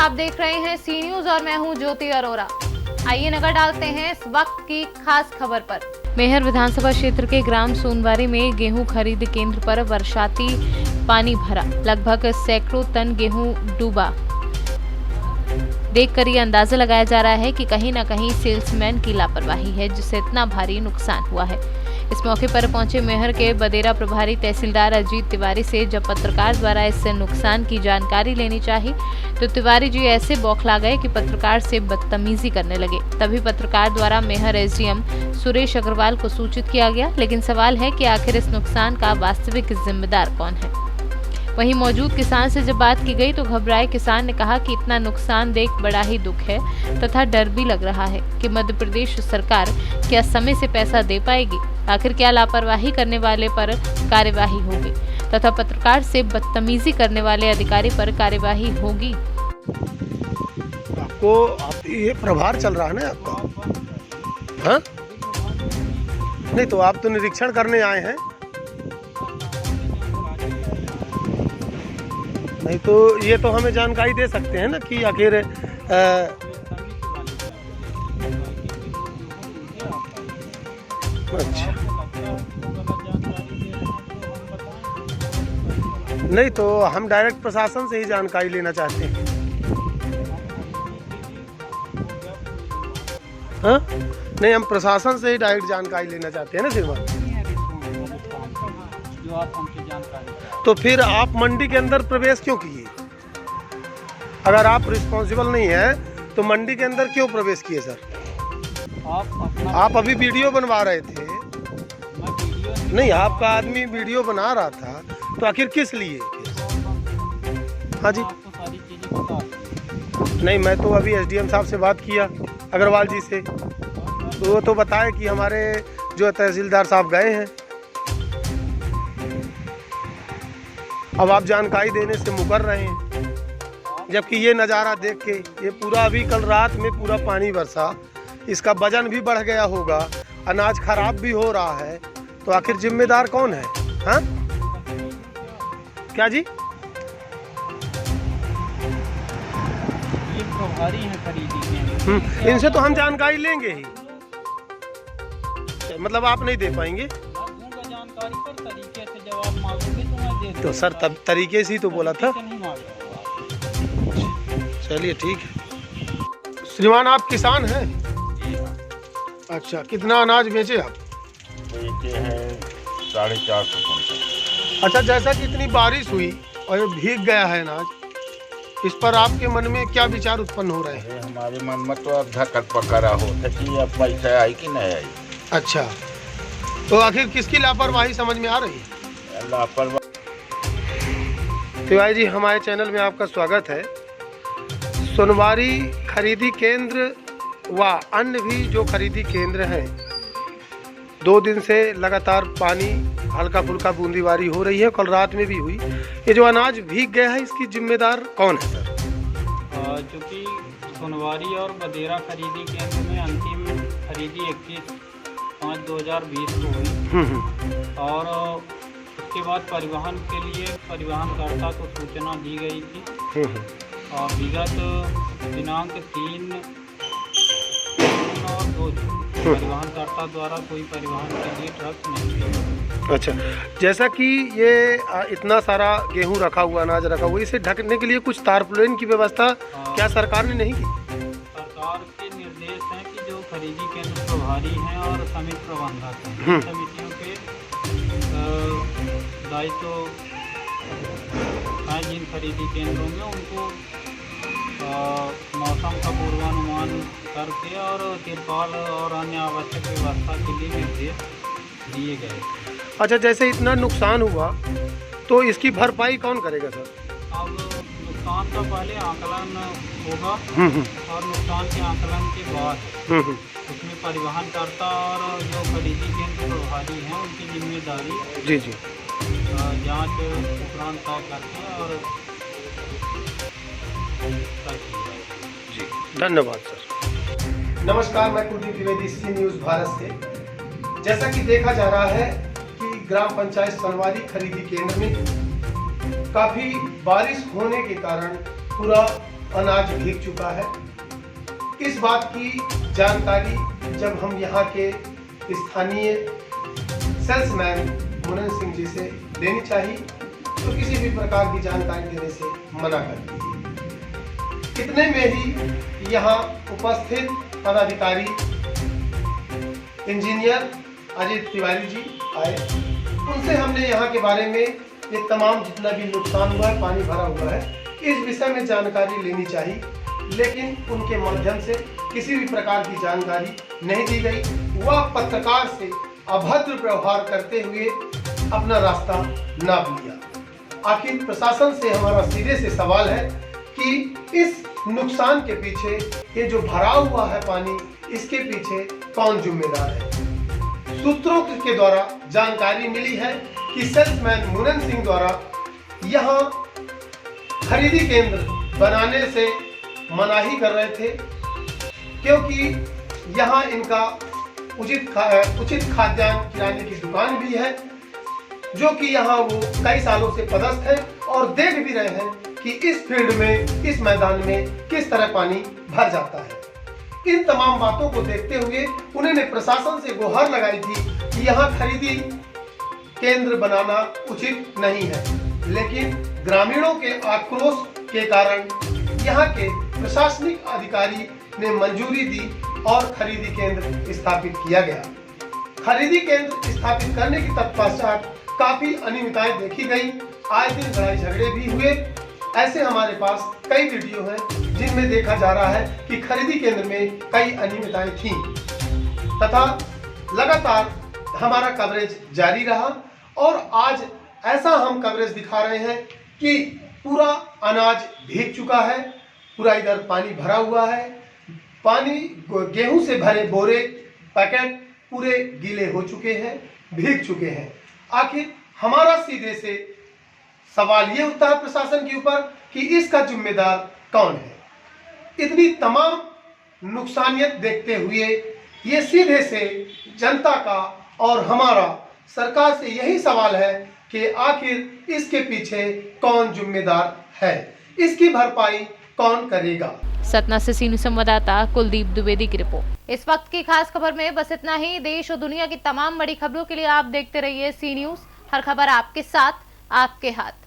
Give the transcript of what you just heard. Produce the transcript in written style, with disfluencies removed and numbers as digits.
आप देख रहे हैं सी न्यूज और मैं हूं ज्योति अरोरा। आइए नजर डालते हैं इस वक्त की खास खबर पर। मैहर विधानसभा क्षेत्र के ग्राम सोनवारी में गेहूं खरीद केंद्र पर बरसाती पानी भरा, लगभग सैकड़ों टन गेहूं डूबा। देखकर ये अंदाजा लगाया जा रहा है कि कहीं न कहीं सेल्समैन की लापरवाही है जिससे इतना भारी नुकसान हुआ है। इस मौके पर पहुंचे मैहर के बदेरा प्रभारी तहसीलदार अजीत तिवारी से जब पत्रकार द्वारा इस नुकसान की जानकारी लेनी चाहिए तो तिवारी जी ऐसे बौखला गए कि पत्रकार से बदतमीजी करने लगे। तभी पत्रकार द्वारा मैहर एसडीएम सुरेश अग्रवाल को सूचित किया गया, लेकिन सवाल है कि आखिर इस नुकसान का वास्तविक जिम्मेदार कौन है। वहीं मौजूद किसान से जब बात की गई तो घबराए किसान ने कहा कि इतना नुकसान देख बड़ा ही दुख है तथा डर भी लग रहा है कि मध्य प्रदेश सरकार क्या समय से पैसा दे पाएगी, आखिर क्या लापरवाही करने वाले पर कार्यवाही होगी तथा पत्रकार से बदतमीजी करने वाले अधिकारी पर कार्यवाही होगी। आप ये प्रभार चल रहा है ना आपका? हाँ? नहीं तो आप तो निरीक्षण करने आए हैं। नहीं तो ये तो हमें जानकारी दे सकते हैं ना कि आखिर अच्छा नहीं तो हम डायरेक्ट प्रशासन से ही जानकारी लेना चाहते हैं। हाँ? नहीं, हम प्रशासन से ही डायरेक्ट जानकारी लेना चाहते हैं ना श्रीमान। तो फिर आप मंडी के अंदर प्रवेश क्यों किए? अगर आप रिस्पॉन्सिबल नहीं है तो मंडी के अंदर क्यों प्रवेश किए सर? आप अभी वीडियो बनवा रहे थे। नहीं, आपका आदमी वीडियो बना रहा था तो आखिर किस लिए? हाँ जी, नहीं मैं तो अभी एसडीएम साहब से बात किया, अग्रवाल जी से, तो वो तो बताए कि हमारे जो तहसीलदार साहब गए हैं। अब आप जानकारी देने से मुकर रहे हैं, जबकि ये नज़ारा देख के ये पूरा अभी कल रात में पूरा पानी बरसा, इसका वजन भी बढ़ गया होगा, अनाज खराब भी हो रहा है, तो आखिर जिम्मेदार कौन है? हाँ क्या जी? ये प्रभारी हैं खरीदी। इनसे तो हम जानकारी लेंगे ही, मतलब आप नहीं दे पाएंगे जानकारी पर तरीके से जवाब मांगोगे तो मैं दे दूंगा। तो सर तब तरीके से ही तो बोला था। चलिए ठीक है। श्रीमान आप किसान हैं? अच्छा, कितना अनाज बेचे आप? बेचे हैं 450 कुंटल। अच्छा, जैसा कि इतनी बारिश हुई और ये भीग गया है अनाज, इस पर आपके मन में क्या विचार उत्पन्न हो रहे हैं? हमारे मन में तो धक्कत पकड़ा हो कि अब पैसा आई कि नहीं आई। अच्छा, तो आखिर किसकी लापरवाही समझ में आ रही है? लापरवाही। तिवारी जी, हमारे चैनल में आपका स्वागत है। सोनवारी खरीदी केंद्र व अन्य भी जो खरीदी केंद्र हैं, 2 दिन से लगातार पानी हल्का फुल्का बूंदीबारी हो रही है, कल रात में भी हुई। ये जो अनाज भीग गया है इसकी जिम्मेदार कौन है सर? चूँकि सोनवारी और बदेरा खरीदी केंद्र में अंतिम खरीदी 21/5/2020 को हुई और उसके बाद परिवहन के लिए परिवहनकर्ता को सूचना दी गई थी और विगत दिनांक 3 और 2 परिवहनकर्ता द्वारा कोई परिवहन के लिए ट्रक नहीं दिया। अच्छा, जैसा कि ये इतना सारा गेहूं रखा हुआ, अनाज रखा हुआ, इसे ढकने के लिए कुछ तारपुलिन की व्यवस्था क्या सरकार ने नहीं की? सरकार के निर्देश हैं कि जो खरीदी केंद्र प्रभारी हैं और समिति प्रबंधक हैं, समितियों के दायित्व हैं जिन खरीदी केंद्रों में, उनको मौसम का पूर्वानुमान करके और तिरपाल और अन्य आवश्यक व्यवस्था के लिए निर्देश दिए गए। अच्छा, जैसे इतना नुकसान हुआ तो इसकी भरपाई कौन करेगा सर? अब नुकसान का पहले आकलन होगा और नुकसान के आकलन के बाद उसमें परिवहनकर्ता और जो खरीदी केंद्र प्रभारी हैं उनकी जिम्मेदारी जी जांच उपरांत तय करके और जी, धन्यवाद सर। नमस्कार, मैं कुलदीप द्विवेदी, सी न्यूज भारत से। जैसा कि देखा जा रहा है कि ग्राम पंचायत सोनवारी खरीदी केंद्र में काफी बारिश होने के कारण पूरा अनाज भीग चुका है। इस बात की जानकारी जब हम यहाँ के स्थानीय सेल्समैन मुनन सिंह जी से लेनी चाहिए तो किसी भी प्रकार की जानकारी देने से मना कर दी। इतने में ही यहाँ उपस्थित पदाधिकारी इंजीनियर अजीत तिवारी जी आए। उनसे हमने यहाँ के बारे में ये तमाम जितना भी नुकसान हुआ है, पानी भरा हुआ है, इस विषय में जानकारी लेनी चाहिए, लेकिन उनके माध्यम से किसी भी प्रकार की जानकारी नहीं दी गई। वह पत्रकार से अभद्र व्यवहार करते हुए अपना रास्ता नाप लिया। आखिर प्रशासन से हमारा सीधे से सवाल है कि इस नुकसान के पीछे, ये जो भरा हुआ है पानी, इसके पीछे कौन जिम्मेदार है। सूत्रों के द्वारा जानकारी मिली है कि सेल्समैन मुनन सिंह द्वारा यहाँ खरीदी केंद्र बनाने से मनाही कर रहे थे, क्योंकि यहाँ इनका उचित खाद्यान्न किराने की दुकान भी है, जो कि यहाँ वो कई सालों से पदस्थ है और देख भी रहे हैं कि इस फील्ड में, इस मैदान में किस तरह पानी भर जाता है। इन तमाम बातों को देखते हुए उन्होंने प्रशासन से गुहार लगाई थी कि यहाँ खरीदी केंद्र बनाना उचित नहीं है, लेकिन ग्रामीणों के आक्रोश के कारण यहाँ के प्रशासनिक अधिकारी ने मंजूरी दी और खरीदी केंद्र स्थापित किया गया। खरीदी केंद्र स्थापित करने के तत्पश्चात काफी अनियमितताएं देखी गई। आए दिन लड़ाई झगड़े भी हुए। ऐसे हमारे पास कई वीडियो हैं जिनमें देखा जा रहा है कि खरीदी केंद्र में कई अनियमितताएं थीं तथा लगातार हमारा कवरेज जारी रहा और आज ऐसा हम कवरेज दिखा रहे हैं कि पूरा अनाज भीग चुका है, पूरा इधर पानी भरा हुआ है, पानी गेहूं से भरे बोरे पैकेट पूरे गीले हो चुके हैं, भीग चुके हैं। आखिर हमारा सीधे से सवाल ये उठता है प्रशासन के ऊपर कि इसका जिम्मेदार कौन है। इतनी तमाम नुकसानियत देखते हुए ये सीधे से जनता का और हमारा सरकार से यही सवाल है कि आखिर इसके पीछे कौन जिम्मेदार है, इसकी भरपाई कौन करेगा। सतना से सीनियर संवाददाता कुलदीप द्विवेदी की रिपोर्ट। इस वक्त की खास खबर में बस इतना ही। देश और दुनिया की तमाम बड़ी खबरों के लिए आप देखते रहिए सी न्यूज़। हर खबर आपके साथ, आपके हाथ।